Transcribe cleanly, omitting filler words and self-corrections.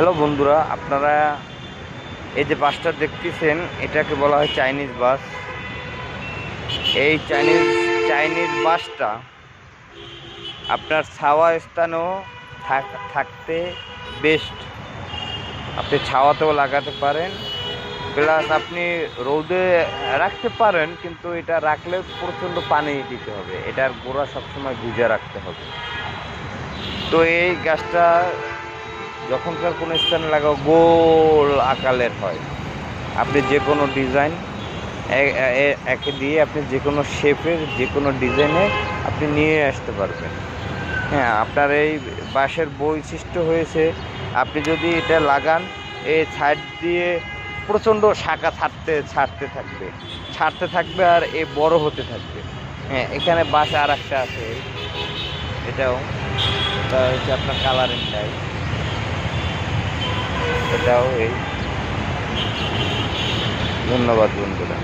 Hello বন্ধুরা, আপনারা এই যে বাসটা দেখতেছেন এটাকে বলা হয় চাইনিজ বাস। এই চাইনিজ বাসটা আপনার ছাওয়া স্থানেও থাকতে বেস্ট। আপনি ছাওয়াতেও লাগাতে পারেন, প্লাস আপনি রোদে রাখতে পারেন, কিন্তু এটা রাখলে প্রচণ্ড পানি দিতে হবে, এটার গোড়া সবসময় ভিজে রাখতে হবে। তো এই গাছটা যখনকার কোনো স্থানে লাগাও গোল আকারের হয়। আপনি যে কোনো ডিজাইন একে দিয়ে আপনি যে কোনো শেপের যে কোনো ডিজাইনে আপনি নিয়ে আসতে পারবেন। হ্যাঁ, আপনার এই বাঁশের বৈশিষ্ট্য হয়েছে, আপনি যদি এটা লাগান এই সাইড দিয়ে প্রচণ্ড শাখা ছাড়তে থাকবে আর এ বড় হতে থাকবে। হ্যাঁ, এখানে বাঁশ আর একটা আছে, এটাও এটা হচ্ছে আপনার কালারিংটাই, এটাও এই। ধন্যবাদ বন্ধুরা।